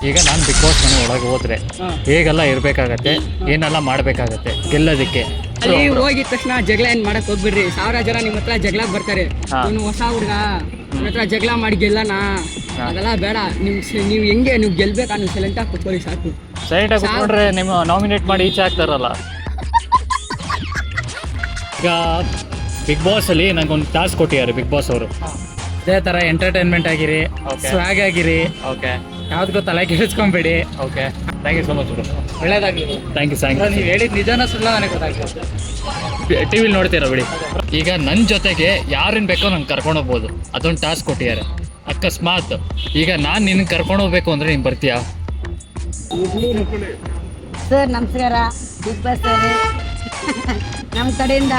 ಈಗ ನಾನು big boss ಮನೆ ಒಳಗೆ ಹೋದ್ರೆ ಹೇಗೆಲ್ಲ ಇರಬೇಕಾಗತ್ತೆ, ಏನೆಲ್ಲ ಮಾಡಬೇಕಾಗತ್ತೆ ಗೆಲ್ಲೋದಕ್ಕೆ. ಅಲ್ಲಿ ಹೋಗಿದ ತಕ್ಷಣ ಜಗಳ ಏನ್ ಮಾಡಕ್ ಹೋಗ್ಬಿಡ್ರಿ. 1000 ಜನ ನಿಮ್ಮ ಹತ್ರ ಜಗಳ ಬರ್ತಾರೆ. ನೀನು ಹೊಸ ಹುಡುಗ ನನ್ನ ಹತ್ರ ಜಗಳ ಮಾಡಿ ಗೆಲ್ಲಣ, ಅದೆಲ್ಲ ಬೇಡ. ನೀವು ಹೆಂಗೆ ನೀವು ಗೆಲ್ಬೇಕಾ, ನೀವು ಸೈಲೆಂಟ್ ಆಗಿ ಕೂತ್ಕೊಳ್ಳಿ ಸಾಕು. ಸೈಲೆಂಟ್ ಆಗಿ ಕೂತ್ಕೊಂಡ್ರೆ ನಿಮ್ಮ ನಾಮಿನೇಟ್ ಮಾಡಿ ಈಚೆ ಹಾಕ್ತಾರಲ್ಲ. ಈಗ ಬಿಗ್ ಬಾಸ್ ಅಲ್ಲಿ ನಂಗೊಂದು ಟಾಸ್ಕ್ ಕೊಟ್ಟಿದ್ದಾರೆ ಬಿಗ್ ಬಾಸ್ ಅವರು. ಅದೇ ತರ ಎಂಟರ್ಟೈನ್ಮೆಂಟ್ ಆಗಿರಿ, ಸ್ವಾಗ್ ಆಗಿರಿ, ಓಕೆ, ಯಾವ್ದಕ್ಕೂ ತಲೆ ಕೆಡಿಸ್ಕೊಂಬೇಡಿ. Okay, thank you so much. ಒಳ್ಳೇದಾಗ್ಲಿ. Thank you. ನೀವು ಹೇಳಿದ ನಿಜಾನ ಸುಳ್ಳ ನನಗೆ ಗೊತ್ತಾಗ್ತದೆ. ಟಿವಿಲಿ ನೋಡ್ತೀರಾ ಬಿಡಿ. ಈಗ ನನ್ನ ಜೊತೆಗೆ ಯಾರನ್ನ ಬೇಕೋ ನಂಗೆ ಕರ್ಕೊಂಡು ಹೋಗ್ಬೋದು, ಅದೊಂದು ಟಾಸ್ಕ್ ಕೊಟ್ಟಿದ್ದಾರೆ. ಅಕಸ್ಮಾತ್ ಈಗ ನಾನು ನಿನ್ನ ಕರ್ಕೊಂಡು ಹೋಗ್ಬೇಕು ಅಂದರೆ ನೀನು ಬರ್ತೀಯಾ? ಸರ್ ನಮಸ್ಕಾರ, ಬಿಗ್ ಬಾಸ್ ಸರ್ ನಮ್ಮ ಕಡೆಯಿಂದ.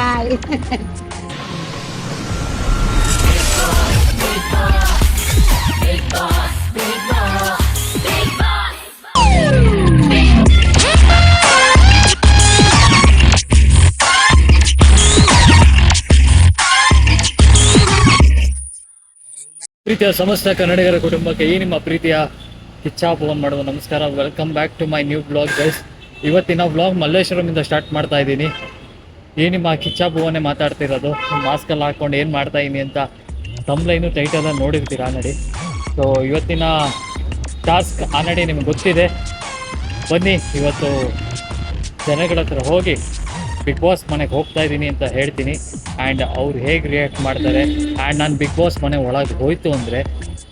ಪ್ರೀತಿಯ ಸಮಸ್ತ ಕನ್ನಡಿಗರ ಕುಟುಂಬಕ್ಕೆ ಈ ನಿಮ್ಮ ಪ್ರೀತಿಯ ಕಿಚ್ಚ ಫೋನ್ ಮಾಡುವ ನಮಸ್ಕಾರ. Welcome back to my new blog guys. ಇವತ್ತಿನ ಬ್ಲಾಗ್ ಮಲ್ಲೇಶ್ವರಮಿಂದ ಸ್ಟಾರ್ಟ್ ಮಾಡ್ತಾ ಇದ್ದೀನಿ. ಈ ನಿಮ್ಮ ಕಿಚ್ಚ ಭುವನೇ ಮಾತಾಡ್ತಿರೋದು. ಮಾಸ್ಕಲ್ಲಿ ಹಾಕ್ಕೊಂಡು ಏನು ಮಾಡ್ತಾ ಇದ್ದೀನಿ ಅಂತ ತಮ್ಲೈನು ಟೈಟೆಲ್ಲ ನೋಡಿರ್ತೀರ ಆಲ್ರೆಡಿ. ಸೊ ಇವತ್ತಿನ ಟಾಸ್ಕ್ ಆಲ್ರೆಡಿ ನಿಮ್ಗೆ ಗೊತ್ತಿದೆ. ಬನ್ನಿ ಇವತ್ತು ಜನಗಳ ಹತ್ರ ಹೋಗಿ ಬಿಗ್ ಬಾಸ್ ಮನೆಗೆ ಹೋಗ್ತಾ ಇದ್ದೀನಿ ಅಂತ ಹೇಳ್ತೀನಿ. ಆ್ಯಂಡ್ ಅವ್ರು ಹೇಗೆ ರಿಯಾಕ್ಟ್ ಮಾಡ್ತಾರೆ, ಆ್ಯಂಡ್ ನಾನು ಬಿಗ್ ಬಾಸ್ ಮನೆ ಒಳಗೆ ಹೋಯ್ತು ಅಂದರೆ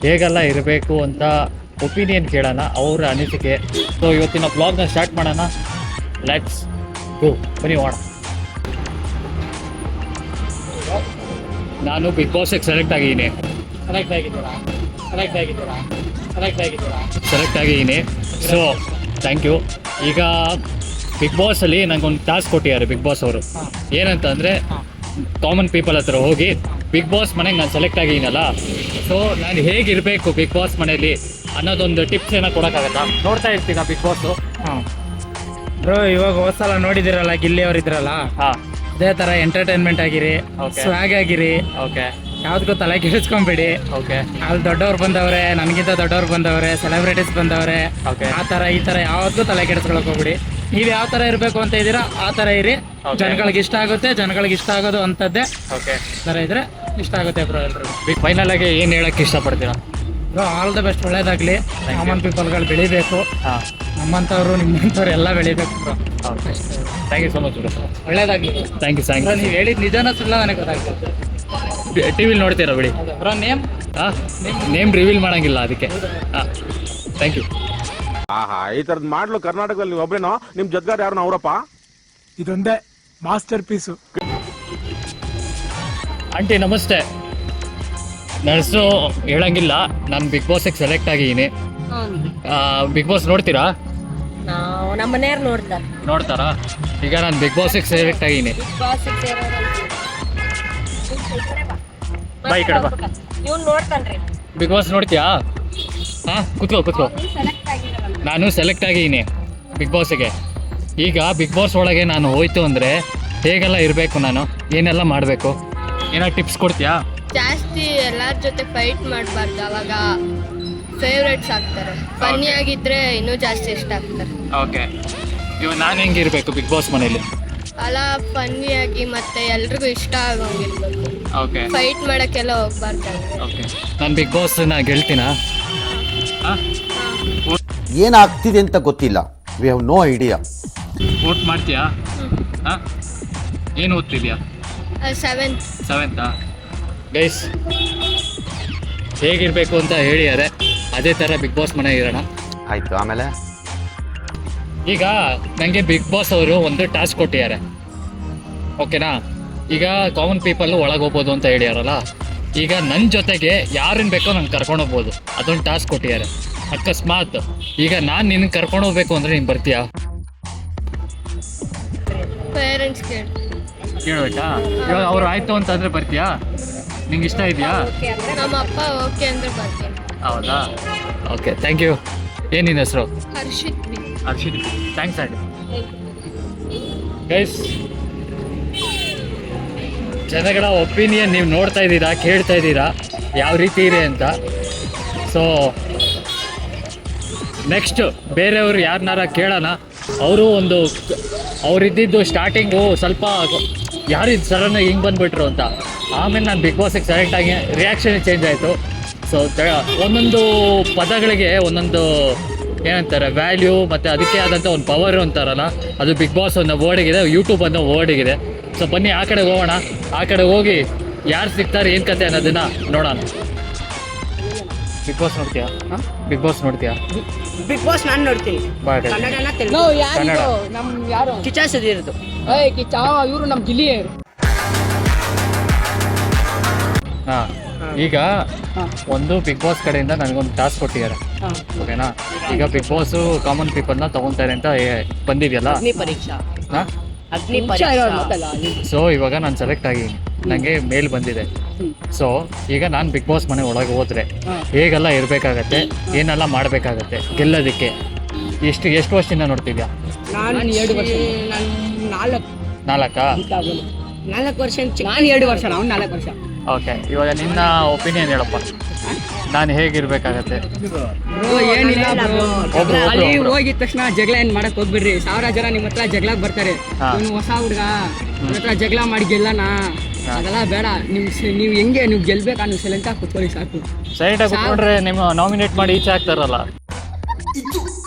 ಹೇಗೆಲ್ಲ ಇರಬೇಕು ಅಂತ ಒಪಿನಿಯನ್ ಕೇಳೋಣ, ಅವರ ಅನಿಸಿಕೆ. ಸೊ ಇವತ್ತಿನ ಬ್ಲಾಗ್ನ ಸ್ಟಾರ್ಟ್ ಮಾಡೋಣ. ಲೆಟ್ಸ್ ಗೋ, ಬನ್ನಿ ಹೋಗೋಣ. ನಾನು ಬಿಗ್ ಬಾಸಿಗೆ ಸೆಲೆಕ್ಟ್ ಆಗಿದ್ದೀನಿ. ಸೆಲೆಕ್ಟ್ ಆಗಿದ್ದೀನಿ. So thank you. ಈಗ ಬಿಗ್ ಬಾಸಲ್ಲಿ ನಂಗೊಂದು ಟಾಸ್ಕ್ ಕೊಟ್ಟಿದ್ದಾರೆ ಬಿಗ್ ಬಾಸ್ ಅವರು. ಏನಂತ ಅಂದರೆ ಕಾಮನ್ ಪೀಪಲ್ ಹತ್ರ ಹೋಗಿ ಬಿಗ್ ಬಾಸ್ ಮನೆಗೆ ನಾನು ಸೆಲೆಕ್ಟ್ ಆಗಿದ್ದೀನಲ್ಲ, ಸೊ ನಾನು ಹೇಗಿರಬೇಕು ಬಿಗ್ ಬಾಸ್ ಮನೆಯಲ್ಲಿ ಅನ್ನೋದೊಂದು ಟಿಪ್ಸ್ ಏನೋ ಕೊಡೋಕ್ಕಾಗತ್ತಾ? ನೋಡ್ತಾ ಇರ್ತೀರಾ ಬಿಗ್ ಬಾಸು? ಬ್ರೋ, ಇವಾಗ ಹೋದ್ಸಲ ನೋಡಿದಿರಲ್ಲ, ಗಿಲ್ಲಿ ಅವ್ರು ಇದ್ರಲ್ಲ, ಅದೇ ತರ ಎಂಟರ್ಟೈನ್ಮೆಂಟ್ ಆಗಿರಿ, ಸ್ವಾಗ್ ಆಗಿರಿ, ಓಕೆ, ಯಾವ್ದಕ್ಕೂ ತಲೆ ಕೆಡಿಸ್ಕೊಂಬೇಡಿ. ಓಕೆ, ಅಲ್ಲಿ ದೊಡ್ಡವ್ರು ಬಂದವ್ರೆ, ನನಗಿಂತ ದೊಡ್ಡವ್ರು ಬಂದವ್ರೆ, ಸೆಲೆಬ್ರಿಟೀಸ್ ಬಂದವ್ರೆ, ಓಕೆ, ಆ ತರ ಈ ತರ ಯಾವ್ದಕ್ಕೂ ತಲೆ ಕೆಡಿಸ್ಕೊಳಕ್ ಹೋಗ್ಬಿಡಿ. ನೀವ್ ಯಾವ ತರ ಇರ್ಬೇಕು ಅಂತ ಇದ್ದೀರಾ ಆ ತರ ಇರಿ. ಜನಗಳಿಗೆ ಇಷ್ಟ ಆಗುತ್ತೆ, ಜನಗಳಿಗೆ ಇಷ್ಟ ಆಗೋದು ಅಂತದ್ದೇ ಓಕೆ ತರ ಇದ್ರೆ ಇಷ್ಟ ಆಗುತ್ತೆ ಬ್ರೋ. ಎಲ್ರು ಬಿಗ್ ಫೈನಲ್ ಆಗಿ ಏನು ಹೇಳಕ್ಕೆ ಇಷ್ಟಪಡ್ತೀರಾ? Bro, all the best. ಒಳ್ಳೇದಾಗ್ಲಿ. ಕಾಮನ್ ಪೀಪಲ್ಗಳು ಬೆಳಿಬೇಕು, ಹಾಂ, ನಮ್ಮಂಥವ್ರು ನಿಮ್ಮಂಥವ್ರು ಎಲ್ಲ ಬೆಳಿಬೇಕು bro. Okay, thank you so much bro. ಒಳ್ಳೇದಾಗ್ಲಿ. Thank you. ನೀವು ಹೇಳಿದ ನಿಜಾನ ಸುಳ್ಳ ನನಗೆ ಗೊತ್ತಾಗ್ತದೆ. ಟಿವಿಲಿ ನೋಡ್ತೀರಾ ಬಿಡಿ. ಬ್ರೋ, ನೇಮ್ ನೇಮ್ ರಿವೀಲ್ ಮಾಡಂಗಿಲ್ಲ ಅದಕ್ಕೆ. ಹಾಂ, ಥ್ಯಾಂಕ್ ಯು. ಆಹಾ, ಈ ತರದ್ ಮಾಡ್ಲು ಕರ್ನಾಟಕದಲ್ಲಿ ಒಬ್ರೇನೋ, ನಿಮ್ ಜೊತೆಗಾರ ಯಾರು ಅವರಪ್ಪ? ಇದೊಂದೇ ಮಾಸ್ಟರ್ ಪೀಸು. ಆಂಟಿ ನಮಸ್ತೆ. ನನ್ನ ಹೆಸರು ಹೇಳಂಗಿಲ್ಲ, ನಾನು ಬಿಗ್ ಬಾಸಿಗೆ ಸೆಲೆಕ್ಟ್ ಆಗಿದ್ದೀನಿ. ಬಿಗ್ ಬಾಸ್ ನೋಡ್ತೀರಾ? ನಮ್ಮ ಮನೆಯವ್ರು ನೋಡ್ತಾರೆ. ನೋಡ್ತಾರಾ? ಈಗ ನಾನು ಬಿಗ್ ಬಾಸಿಗೆ ಸೆಲೆಕ್ಟ್ ಆಗಿದ್ದೀನಿ. ಬಾ ಈ ಕಡೆ ಬಾ. ಇವ್ನು ನೋಡ್ತಾನ್ರಿ. Big Boss ನೋಡ್ತೀಯಾ? ಹಾಂ, ಕೂತ್ಕೋ. ನಾನು ಸೆಲೆಕ್ಟ್ ಆಗಿದ್ದೀನಿ ಬಿಗ್ ಬಾಸಿಗೆ. ಈಗ ಬಿಗ್ ಬಾಸ್ ಒಳಗೆ ನಾನು ಹೋಯ್ತು ಅಂದರೆ ಹೇಗೆಲ್ಲ ಇರಬೇಕು, ನಾನು ಏನೆಲ್ಲ ಮಾಡಬೇಕು, ಏನೋ ಟಿಪ್ಸ್ ಕೊಡ್ತೀಯಾ? ಜಾಸ್ತಿ ಎಲ್ಲರ ಜೊತೆ ಫೈಟ್ ಮಾಡಬಾರ್ದು, ಅವಾಗ ಫೇವ್ರೇಟ್ಸ್ ಆಗ್ತಾರೆ. ಫನ್ನಿ ಆಗಿದ್ರೆ ಇನ್ನೂ ಜಾಸ್ತಿ ಇಷ್ಟ ಆಗ್ತಾರೆ. ಓಕೆ, ಇವಾಗ ನಾನು ಹೆಂಗಿರಬೇಕು ಬಿಗ್ ಬಾಸ್ ಮನೇಲಿ? ಅಲ್ಲ, ಫನ್ನಿಯಾಗಿ ಮತ್ತೆ ಎಲ್ರಿಗೂ ಇಷ್ಟ ಆಗೋಂಗಿರ್ಬೇಕು. ಓಕೆ, ಫೈಟ್ ಮಾಡೋಕ್ಕೆಲ್ಲ ಹೋಗ್ಬಾರ್ದು. ಓಕೆ, ನಾನು ಬಿಗ್ ಬಾಸ್ನ ಗೆಲ್ತೀನಾ? ಹಾಂ, ಏನಾಗ್ತಿದೆ ಅಂತ ಗೊತ್ತಿಲ್ಲ. We have no idea. Vote ಮಾಡ್ತೀಯಾ? ಹಾಂ, ಏನು ಓದ್ತಿದ್ಯಾ? ಸೆವೆಂತಾ? ಗೈಸ್, ಹೇಗಿರಬೇಕು ಅಂತ ಹೇಳಿದ್ದಾರೆ, ಅದೇ ಥರ ಬಿಗ್ ಬಾಸ್ ಮನೆ ಇರೋಣ. ಆಯ್ತು, ಆಮೇಲೆ ಈಗ ನನಗೆ ಬಿಗ್ ಬಾಸ್ ಅವರು ಒಂದು ಟಾಸ್ಕ್ ಕೊಟ್ಟಿದ್ದಾರೆ, ಓಕೆನಾ? ಈಗ ಕಾಮನ್ ಪೀಪಲ್ ಒಳಗೆ ಹೋಗ್ಬೋದು ಅಂತ ಹೇಳ್ಯಾರಲ್ಲ, ಈಗ ನನ್ನ ಜೊತೆಗೆ ಯಾರನ್ನ ಬೇಕೋ ನಂಗೆ ಕರ್ಕೊಂಡು ಹೋಗ್ಬೋದು, ಅದೊಂದು ಟಾಸ್ಕ್ ಕೊಟ್ಟಿದ್ದಾರೆ. ಅಕಸ್ಮಾತ್ ಈಗ ನಾನು ನಿನ್ನ ಕರ್ಕೊಂಡು ಹೋಗ್ಬೇಕು ಅಂದರೆ ನೀನು ಬರ್ತೀಯಾ? ಪೇರೆಂಟ್ಸ್ ಕೇಳಬೇಕಾ? ಇವಾಗ ಅವ್ರು ಆಯಿತು ಅಂತಂದರೆ ಬರ್ತೀಯಾ? ನಿಂಗೆ ಇಷ್ಟ ಇದೆಯಾ? ನಮ್ಮ ಅಪ್ಪ ಓಕೆ ಅಂದ್ರೆ ಬರ್ತೀನಿ. ಹೌದಾ? Okay, thank you. ಏನು ನಿನ್ನ ಹೆಸರು? ಹರ್ಷಿತ್. Thanks aunty. ಗೈಸ್, ಜನಗಳ ಒಪಿನಿಯನ್ ನೀವು ನೋಡ್ತಾ ಇದ್ದೀರಾ, ಕೇಳ್ತಾ ಇದ್ದೀರಾ ಯಾವ ರೀತಿ ಇದೆ ಅಂತ. ಸೊ ನೆಕ್ಸ್ಟ್ ಬೇರೆಯವರು ಯಾರನ್ನಾರ ಕೇಳೋಣ. ಅವರು ಅವರಿದ್ದಿದ್ದು ಸ್ಟಾರ್ಟಿಂಗು ಸ್ವಲ್ಪ ಯಾರು ಇದು ಸಡನ್ನಾಗಿ ಹಿಂಗೆ ಬಂದುಬಿಟ್ರು ಅಂತ. ಆಮೇಲೆ ನಾನು ಬಿಗ್ ಬಾಸಿಗೆ ಸೆಲೆಕ್ಟ್ ಆಗಿ ರಿಯಾಕ್ಷನ್ ಚೇಂಜ್ ಆಯಿತು. ಸೊ ಒಂದೊಂದು ಪದಗಳಿಗೆ ಒಂದೊಂದು ಏನಂತಾರೆ ವ್ಯಾಲ್ಯೂ ಮತ್ತು ಅದಕ್ಕೆ ಆದಂಥ ಒಂದು ಪವರ್ ಅಂತಾರಲ್ಲ, ಅದು ಬಿಗ್ ಬಾಸ್ ಅನ್ನೋ ವರ್ಡಿಗಿದೆ, ಯೂಟ್ಯೂಬ್ ಅನ್ನೋ ವರ್ಡಿಗಿದೆ. ಸೊ ಬನ್ನಿ ಆ ಕಡೆ ಹೋಗೋಣ. ಆ ಕಡೆ ಹೋಗಿ ಯಾರು ಸಿಗ್ತಾರೆ ಏನು ಕತೆ ಅನ್ನೋದನ್ನ ನೋಡೋಣ. ಬಿಗ್ ಬಾಸ್ ನೋಡ್ತೀಯಾ? ಬಿಗ್ ಬಾಸ್ ನೋಡ್ತೀಯಾ? ಬಿಗ್ ಬಾಸ್ ನಾನು ನೋಡ್ತೀನಿ. ಕನ್ನಡನ ತೆಲುಗು ಕನ್ನಡ. ನಮ್ ಯಾರು ಕಿಚ್ಚ ಸುದೀರ್ದು ಕಿಚ್ಚ ಇವರು ನಮ್ ಗಿಲ್ಲಿ. ಹಾಂ, ಈಗ ಒಂದು ಬಿಗ್ ಬಾಸ್ ಕಡೆಯಿಂದ ನನಗೊಂದು ಟಾಸ್ಕ್ ಕೊಟ್ಟಿದ್ದಾರೆ, ಓಕೆನಾ? ಈಗ ಬಿಗ್ ಬಾಸು ಕಾಮನ್ ಪೀಪಲ್ನ ತಗೊತಾರೆ ಅಂತ ಬಂದಿದೆಯಲ್ಲ. ಪರೀಕ್ಷಾ ಹಾಂ, ಸೊ ಇವಾಗ ನಾನು ಸೆಲೆಕ್ಟ್ ಆಗಿದ್ದೀನಿ, ನನಗೆ ಮೇಲ್ ಬಂದಿದೆ. ಸೊ ಈಗ ನಾನು ಬಿಗ್ ಬಾಸ್ ಮನೆ ಒಳಗೆ ಹೋದ್ರೆ ಹೇಗೆಲ್ಲ ಇರಬೇಕಾಗತ್ತೆ, ಏನೆಲ್ಲ ಮಾಡಬೇಕಾಗತ್ತೆ ಗೆಲ್ಲೋದಕ್ಕೆ. ಎಷ್ಟು ವರ್ಷದಿಂದ ನೋಡ್ತಿದ್ಯಾ? ನಾನು 2 ವರ್ಷ. ನಾಲ್ಕಾ? 4 ವರ್ಷ. ನಾನು 2 ವರ್ಷ, ಅವ್ನು 4 ವರ್ಷ. ಓಕೆ, ಇವಾಗ ನಿನ್ನ ಒಪಿನಿಯನ್ ಹೇಳಪ್ಪ, ನಾನು ಹೇಗಿರ್ಬೇಕಾಗತ್ತೆ? ಏನಿಲ್ಲ ಒಬ್ರು ಅಲ್ಲಿ ಹೋಗಿದ ತಕ್ಷಣ ಜಗಳ ಏನ್ ಮಾಡಕ್ ಹೋಗ್ಬಿಡ್ರಿ. 1000 ಜನ ನಿಮ್ಮ ಹತ್ರ ಜಗಳಕ್ ಬರ್ತಾರೆ. ನೀವು ಹೊಸ ಹುಡುಗ ನಿಮ್ಮ ಹತ್ರ ಜಗಳ ಮಾಡಿ ಗೆಲ್ಲನ, ಅದೆಲ್ಲ ಬೇಡ. ನೀವು ಹೆಂಗೆ ನೀವು ಗೆಲ್ಬೇಕಾ, ನೀವು ಸೈಲೆಂಟ್ ಆಗಿ ಕೂತ್ಕೊಳ್ಳಿ ಸಾಕು. ಸೈಡ್ ಆಗಿ ಕೂತ್ಕೊಂಡ್ರೆ ನಿಮ್ಮ ನಾಮಿನೇಟ್ ಮಾಡಿ ಈಚೆ ಹಾಕ್ತಾರಲ್ಲ.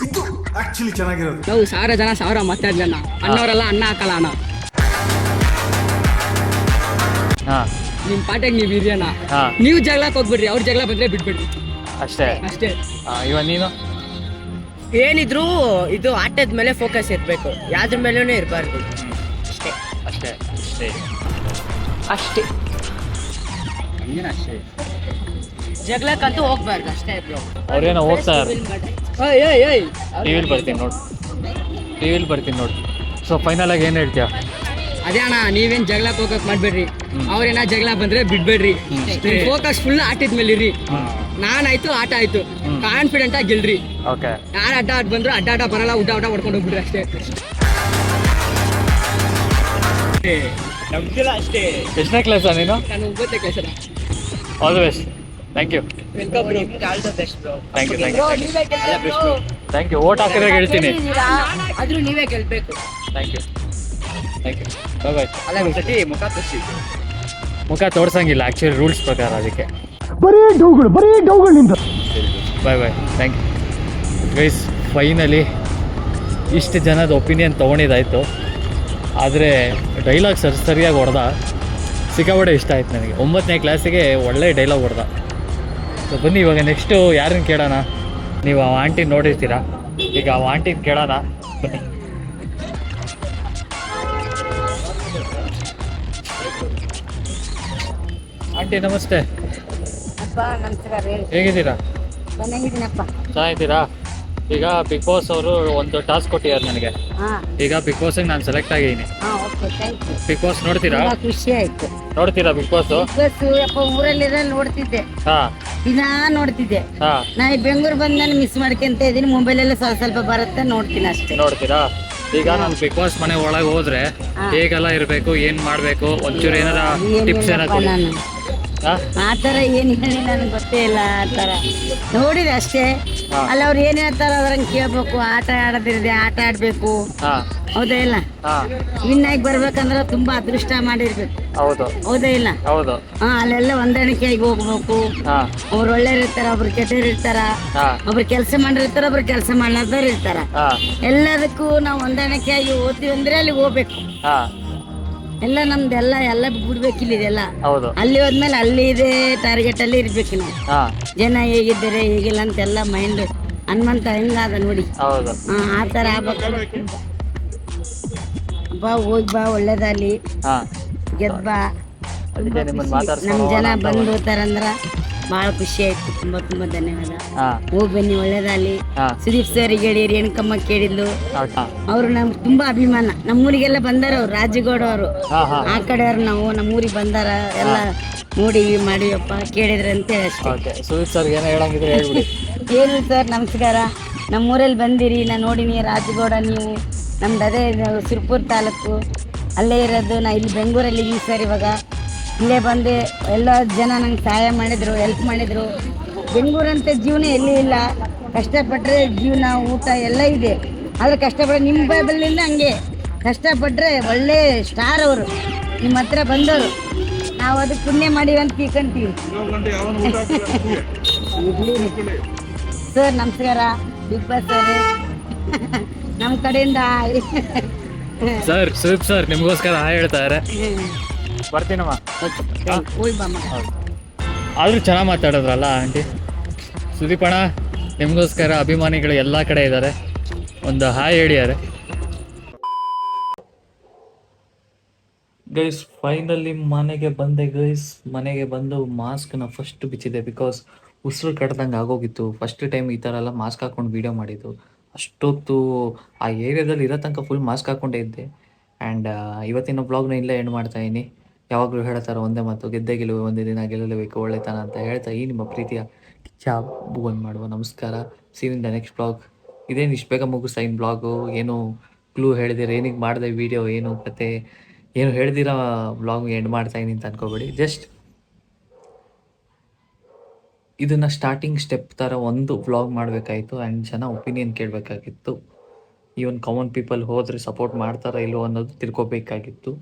ನಾವು 1000 ಜನ 1000 ಮಾತಾಡ್ಲಣ್ಣ, ಅಣ್ಣವರೆಲ್ಲ ಅನ್ನ ಹಾಕಲ್ಲ ಅಣ್ಣ. ಹಾಂ, ನಿಮ್ ಪಾಠಕ್ಕೆ ನೀವು ಹಿರಿಯಣ್ಣ. ಹಾಂ, ನೀವು ಜಗಳಕ್ಕೆ ಹೋಗ್ಬಿಡ್ರಿ, ಅವ್ರ ಜಗಳ ಬಂದ್ರೆ ಬಿಟ್ಬಿಡ್ರಿ ಅಷ್ಟೇ ಅಷ್ಟೇ. ಇವಾಗ ನೀನು ಏನಿದ್ರು ಇದು ಆಟದ ಮೇಲೆ ಫೋಕಸ್ ಇರಬೇಕು, ಯಾವ್ದ್ರ ಮೇಲೂ ಇರಬಾರ್ದು. ಅಷ್ಟೇ ಅಷ್ಟೇ ಅಷ್ಟೇ ಅಷ್ಟೇ. ಅಷ್ಟೇ. ಜಗಳಕ್ಕಂತೂ ಹೋಗ್ಬಾರ್ದು ಅಷ್ಟೇ ಬ್ರೋ. ಅವ್ರೇನೋ ಹೋಗ್ತಾರೆ. ಟಿವಿಲಿ ಬರ್ತೀನಿ ನೋಡಿ. ಸೊ ಫೈನಲ್ ಆಗಿ ಏನು ಹೇಳ್ತೀಯ? ಅದೇ ಅಣ್ಣ, ನೀವೇನ್ ಜಗಳಕ್ಕೆ ಹೋಗಕ್ ಮಾಡ್ಬೇಡ್ರಿ. ಅವ್ರೇನ ಜಗಳ ಬಂದ್ರೆ ಬಿಡ್ಬೇಡ್ರಿ. ಫೋಕಸ್ ಫುಲ್ ಆಟದ ಮೇಲೆ ಇರ್ರಿ. ನಾನಾಯ್ತು ಆಟ ಆಯ್ತು, ಕಾನ್ಫಿಡೆಂಟ್ ಆಗಿ ಗೆಲ್ರಿ. ಓಕೆ, ಯಾರು ಅಡ್ಡ ಬಂದ್ರು ಅಡ್ಡ ಬರಲ್ಲ, ಉಡ್ಡ ಹೊಡ್ಕೊಂಡು ಹೋಗ್ಬಿಡ್ರಿ ಅಷ್ಟೇ. ಎಷ್ಟನೇ ಕ್ಲಾಸಾ ನೀನು? ನಾನು 9ನೇ class. All the best. Thank you. All the best bro. Thank you thank you. Vote ಹಾಕಿದಾಗ ಹೇಳ್ತೀನಿ. ಆದ್ರೂ ನೀವೇ ಗೆಲ್ಬೇಕು. Thank you bye bye. ಅಲ್ಲ ಒಂದ್ಸತಿ ಮುಖ ತೋರಿಸಿ. ಮುಖ ತೋರ್ಸಂಗಿಲ್ಲ ಆ್ಯಕ್ಚುಲಿ ರೂಲ್ಸ್ ಪ್ರಕಾರ, ಅದಕ್ಕೆ ಬರೀ ಡೌಗಳಿಂದ. Bye bye. Thank you guys. Finally ಇಷ್ಟು ಜನದ ಒಪಿನಿಯನ್ ತೊಗೊಂಡಿದ್ದಾಯಿತು. ಆದರೆ ಡೈಲಾಗ್ ಸರಿಯಾಗಿ ಹೊಡೆದ, ಸಿಕ್ಕಾಪಟ್ಟೆ ಇಷ್ಟ ಆಯ್ತು ನನಗೆ. 9ನೇ ಕ್ಲಾಸಿಗೆ ಒಳ್ಳೆ ಡೈಲಾಗ್ ಹೊಡೆದ. ಸೊ ಬನ್ನಿ ಇವಾಗ ನೆಕ್ಸ್ಟು ಯಾರನ್ನು ಕೇಳೋಣ? ನೀವು ಆ ಆಂಟಿ ನೋಡಿರ್ತೀರಾ, ಈಗ ಆ ಆಂಟಿನ ಕೇಳೋಣ ಬನ್ನಿ. ಆಂಟಿ ನಮಸ್ತೆ, ಅಪ್ಪ ನಮಸ್ಕಾರ ಹೇಳಿ. ಹೇಗಿದ್ದೀರಾ? ಚೆನ್ನಾಗಿದ್ದೀನಪ್ಪ. ಚೆನ್ನಾಗಿದ್ದೀರಾ? ಈಗ ಬಿಗ್ ಬಾಸ್ ಅವರು ಒಂದು ಟಾಸ್ಕ್ ಕೊಟ್ಟಿದ್ದಾರೆ ನನಗೆ. ಹಾಂ ಈಗ ಬಿಗ್ ಬಾಸಿಗೆ ನಾನು ಸೆಲೆಕ್ಟ್ ಆಗಿದ್ದೀನಿ. ಹಾಂ okay thank you. Big boss ನೋಡ್ತೀರಾ? ತುಂಬ ಖುಷಿ ಆಯ್ತು. ನೋಡ್ತೀರಾ ಬಿಗ್ ಬಾಸು? ಬಸ್ಸು ಯಪ್ಪ ಊರಲ್ಲಿರೋ ನೋಡ್ತಿದ್ದೆ, ಹಾಂ ದಿನಾ ನೋಡ್ತಿದ್ದೆ. ಹಾಂ, ನಾನು ಬೆಂಗಳೂರು ಬಂದು ನಾನು ಮಿಸ್ ಮಾಡ್ಕೊಂತ ಇದ್ದೀನಿ. ಮೊಬೈಲೆಲ್ಲ ಸ್ವಲ್ಪ ಬರುತ್ತೆ, ನೋಡ್ತೀನಿ ಅಷ್ಟೇ. ನೋಡ್ತೀರಾ? ಈಗ ನಾನು ಬಿಗ್ ಬಾಸ್ ಮನೆ ಒಳಗೆ ಹೋದ್ರೆ ಹೇಗೆಲ್ಲ ಇರಬೇಕು, ಏನು ಮಾಡಬೇಕು, ಒಂಚೂರು ಏನಾರ ಟಿಪ್ಸ್ ಏನಾರ ಕೊಡಿ. ನಾನು ಹಾಂ, ಆ ಥರ ಏನು ಹೇಳಿ ನನಗೆ ಗೊತ್ತೇ ಇಲ್ಲ. ಆ ಥರ ನೋಡಿದೆ ಅಷ್ಟೇ. ಅಲ್ಲ ಅವ್ರು ಏನು ಹೇಳ್ತಾರೆ ಅದ್ರಂಗೆ ಕೇಳ್ಬೇಕು. ಆಟ ಆಡೋದಿರದೆ ಆಟ ಆಡಬೇಕು, ಹಾಂ, ಹೌದಾ ಇಲ್ಲ? ಹಾಂ, ವಿನ್ ಆಗಿ ಬರ್ಬೇಕಂದ್ರೆ ತುಂಬಾ ಅದೃಷ್ಟ ಮಾಡಿರ್ಬೇಕು, ಹೌದು ಹೌದಾ ಇಲ್ಲ? ಹೌದು. ಅಲ್ಲೆಲ್ಲ ಹೊಂದಾಣಿಕೆಯಾಗಿ ಹೋಗ್ಬೇಕು. ಹಾಂ, ಅವ್ರು ಒಳ್ಳೆಯವ್ರು ಇರ್ತಾರ, ಒಬ್ರು ಕೆಟ್ಟವ್ರು ಇರ್ತಾರ, ಹಾಂ, ಒಬ್ರು ಕೆಲಸ ಮಾಡಿರ್ತಾರ, ಒಬ್ರು ಕೆಲಸ ಮಾಡ್ಲಾರ್ದವ್ರು ಇರ್ತಾರ. ಹಾಂ, ಎಲ್ಲದಕ್ಕೂ ನಾವು ಹೊಂದಾಣಿಕೆಯಾಗಿ ಓದ್ತೀವಿ ಅಂದ್ರೆ ಅಲ್ಲಿ ಹೋಗ್ಬೇಕು. ಹಾಂ, ಎಲ್ಲ ನಮ್ದೆಲ್ಲ ಎಲ್ಲ ಬಿಡ್ಬೇಕಿಲ್ಲ ಇದೆಲ್ಲ. ಹೌದು. ಅಲ್ಲಿ ಹೋದ್ಮೇಲೆ ಅಲ್ಲಿ ಇದೆ ಟಾರ್ಗೆಟ್ ಅಲ್ಲಿ ಇರ್ಬೇಕು ನಾವು. ಹಾಂ, ಜನ ಹೇಗಿದ್ದಾರೆ ಹೇಗಿಲ್ಲ ಅಂತೆಲ್ಲ ಮೈಂಡ್ ಹನುಮಂತ ಹೆಂಗಾದ ನೋಡಿ. ಹೌದು. ಆ ಥರ ಆಗ್ಬೇಕು. ಬಾ ಹೋಗಿ ಬಾ, ಒಳ್ಳೇದಲ್ಲಿ ಹಾಂ, ಗೆದ್ ಬಾ. ಅದಕ್ಕೆ ನಿಮ್ಮನ್ನು ನಮ್ ಮಾತಾಡ್ಸ್ಕೊಂಡು ಜನ ಬಂದು ಹೋಗ್ತಾರಂದ್ರ ಭಾಳ ಖುಷಿ ಆಯ್ತು. ತುಂಬಾ ಧನ್ಯವಾದ. ಹಾಂ, ಹೋಗಿ ಬನ್ನಿ, ಒಳ್ಳೇದಾಗ್ಲಿ. ಹಾಂ, ಸುದೀಪ್ ಸರ್ಗೆ ಹೇಳಿ, ರೇಣುಕಮ್ಮ ಕೇಳಿದ್ಲು. ಹಾಂ, ಅವ್ರು ನಮ್ಗೆ ತುಂಬಾ ಅಭಿಮಾನ. ನಮ್ಮೂರಿಗೆಲ್ಲ ಬಂದಾರ ಅವ್ರು, ರಾಜಗೌಡ ಅವರು. ಹಾಂ, ಹಾಂ, ಆ ಕಡೆಯವ್ರು ನಾವು ನಮ್ಮೂರಿಗೆ ಬಂದಾರ, ಎಲ್ಲ ನೋಡಿವಿ ಮಾಡಿವಪ್ಪ ಕೇಳಿದ್ರೆ ಅಂತೇಳಿ ಅಷ್ಟೇ. ಓಕೆ. ಸುದೀಪ್ ಸರ್ಗೆ ಏನೋ ಹೇಳಂಗಿದ್ರೆ ಹೇಳ್ಬಿಡಿ. ಏನು ಸರ್ ನಮಸ್ಕಾರ. ನಮ್ಮೂರಲ್ಲಿ ಬಂದಿರಿ, ನಾನು ನೋಡಿನಿ ರಾಜಗೌಡ ನೀವು. ನಮ್ದು ಅದೇ ಸುರ್ಪುರ್ ತಾಲೂಕು, ಅಲ್ಲೇ ಇರೋದು. ನಾ ಇಲ್ಲಿ ಬೆಂಗಳೂರಲ್ಲಿ ಇದ್ದೀವಿ ಸರ್. ಇವಾಗ ಇಲ್ಲೇ ಬಂದು ಎಲ್ಲ ಜನ ನಂಗೆ ಸಹಾಯ ಮಾಡಿದರು, ಹೆಲ್ಪ್ ಮಾಡಿದರು. ಬೆಂಗಳೂರಂತ ಜೀವನ ಎಲ್ಲಿ ಇಲ್ಲ. ಕಷ್ಟಪಟ್ಟರೆ ಜೀವನ ಊಟ ಎಲ್ಲ ಇದೆ. ಆದರೆ ಕಷ್ಟಪಟ್ಟರೆ ನಿಮ್ಮ ಬೈಬಲ್ನಿಂದ ಹಂಗೆ ಕಷ್ಟಪಟ್ಟರೆ ಒಳ್ಳೆ ಸ್ಟಾರ್ ಅವರು ನಿಮ್ಮ ಹತ್ರ ಬಂದವರು. ನಾವು ಅದಕ್ಕೆ ಪುಣ್ಯ ಮಾಡಿವಿ ಅಂತ ತಿಳ್ಕೊಂತೀವಿ. ಸರ್ ನಮಸ್ಕಾರ, ಬಿಗ್ ಬಾಸ್ ಅವರೇ ನಮ್ಮ ಕಡೆಯಿಂದ ಸರ್ ಸುದೀಪ್ ಸರ್ ನಿಮಗೋಸ್ಕರ ಹೇಳ್ತಾರೆ. ಬರ್ತೀನಮ್ಮ. ಹೋಯ್ ಬಾಮ್ಮ. ಆದರೂ ಚೆನ್ನಾಗಿ ಮಾತಾಡಿದ್ರಲ್ಲ ಆಂಟಿ. ಸುದೀಪ್ ಅಣ್ಣ ನಿಮಗೋಸ್ಕರ ಅಭಿಮಾನಿಗಳು ಎಲ್ಲ ಕಡೆ ಇದ್ದಾರೆ, ಒಂದು ಹಾಯ್ ಹೇಳಿದ್ದಾರೆ. ಗೈಸ್ ಫೈನಲಿ ಮನೆಗೆ ಬಂದೆ ಗೈಸ್. ಮನೆಗೆ ಬಂದು ಮಾಸ್ಕ್ನ ಫಸ್ಟ್ ಬಿಚ್ಚಿದೆ, ಬಿಕಾಸ್ ಉಸಿರು ಕಟ್ದಂಗೆ ಆಗೋಗಿತ್ತು. ಫಸ್ಟ್ ಟೈಮ್ ಈ ಥರ ಎಲ್ಲ ಮಾಸ್ಕ್ ಹಾಕ್ಕೊಂಡು ವೀಡಿಯೋ ಮಾಡಿದ್ದು. ಅಷ್ಟೊತ್ತು ಆ ಏರಿಯಾದಲ್ಲಿ ಇರೋ ತನಕ ಫುಲ್ ಮಾಸ್ಕ್ ಹಾಕ್ಕೊಂಡೇ ಇದ್ದೆ. ಆ್ಯಂಡ್ ಇವತ್ತಿನ ಬ್ಲಾಗ್ನ ಇಲ್ಲೇ ಎಂಡ್ ಮಾಡ್ತಾಯಿದ್ದೀನಿ. ಯಾವಾಗಲೂ ಹೇಳ್ತಾರೆ ಒಂದೇ ಮಾತು, ಗೆದ್ದೇ ಗೆಲುವು ಒಂದೇ ದಿನ ಗೆಲ್ಲಲೇಬೇಕು ಒಳ್ಳೆತನ ಅಂತ ಹೇಳ್ತಾ ಈ ನಿಮ್ಮ ಪ್ರೀತಿಯ ಕಿಚ್ಚಾ ಭುವನ್ ಮಾಡುವ ನಮಸ್ಕಾರ. C in the next blog. ಇದೇನು ಇಷ್ಟು ಬೇಗ ಮುಗಿಸ್ತಾ ಇನ್ನು ಬ್ಲಾಗು? ಏನು ಕ್ಲೂ ಹೇಳಿದಿರ, ಏನಿಗೆ ಮಾಡಿದೆ ವೀಡಿಯೋ, ಏನು ಕತೆ ಏನು ಹೇಳ್ದಿರ ಬ್ಲಾಗ್ ಎಂಡ್ ಮಾಡ್ತಾಯಿದ್ದೀನಿ ಅಂತ ಅನ್ಕೋಬೇಡಿ. ಜಸ್ಟ್ ಇದನ್ನು ಸ್ಟಾರ್ಟಿಂಗ್ ಸ್ಟೆಪ್ ಥರ ಒಂದು ವ್ಲಾಗ್ ಮಾಡಬೇಕಾಯಿತು ಆ್ಯಂಡ್ ಜನ ಒಪಿನಿಯನ್ ಕೇಳಬೇಕಾಗಿತ್ತು. ಈವನ್ ಕಾಮನ್ ಪೀಪಲ್ ಹೋದರೆ ಸಪೋರ್ಟ್ ಮಾಡ್ತಾರಾ ಇಲ್ಲೋ ಅನ್ನೋದು ತಿಳ್ಕೊಬೇಕಾಗಿತ್ತು.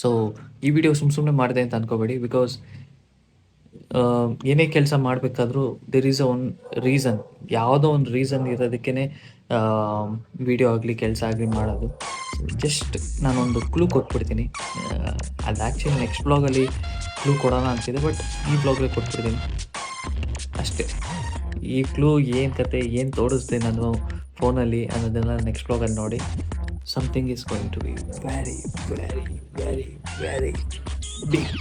ಸೊ ಈ ವಿಡಿಯೋ ಸುಮ್ಮನೆ ಮಾಡಿದೆ ಅಂತ ಅನ್ಕೋಬೇಡಿ, ಬಿಕಾಸ್ ಏನೇ ಕೆಲಸ ಮಾಡಬೇಕಾದ್ರೂ there is a one reason, ಯಾವುದೋ ಒಂದು ರೀಸನ್ ಇರೋದಕ್ಕೇ ವಿಡಿಯೋ ಆಗಲಿ ಕೆಲಸ ಆಗಲಿ ಮಾಡೋದು. ಜಸ್ಟ್ ನಾನೊಂದು ಕ್ಲೂ ಕೊಟ್ಬಿಡ್ತೀನಿ. ಅದು ಆ್ಯಕ್ಚುಲಿ ನೆಕ್ಸ್ಟ್ ಬ್ಲಾಗಲ್ಲಿ ಕ್ಲೂ ಕೊಡೋಣ ಅಂತಿದೆ, ಬಟ್ ಈ ಬ್ಲಾಗಲ್ಲಿ ಕೊಟ್ಬಿಡ್ತೀನಿ ಅಷ್ಟೇ. ಈ ಕ್ಲೂ ಏನು ಕತೆ, ಏನು ತೋರಿಸ್ದೆ ನಾನು ಫೋನಲ್ಲಿ ಅನ್ನೋದನ್ನು ನೆಕ್ಸ್ಟ್ ಬ್ಲಾಗಲ್ಲಿ ನೋಡಿ. Something is going to be very very very very big.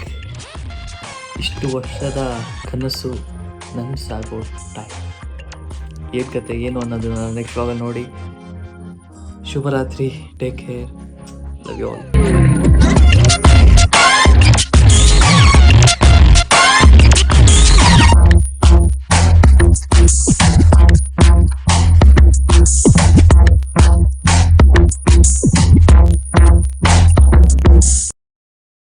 ಇಷ್ಟು ವರ್ಷದ ಕನಸು ನನಸಾಗೋ ಟೈಮ್. ಏನು ಕತೆ ಏನು ಅನ್ನೋದನ್ನು ನೆಕ್ಸ್ಟ್ ಬ್ಲಾಗಲ್ಲಿ ನೋಡಿ. ಶುಭರಾತ್ರಿ, take care, love you all.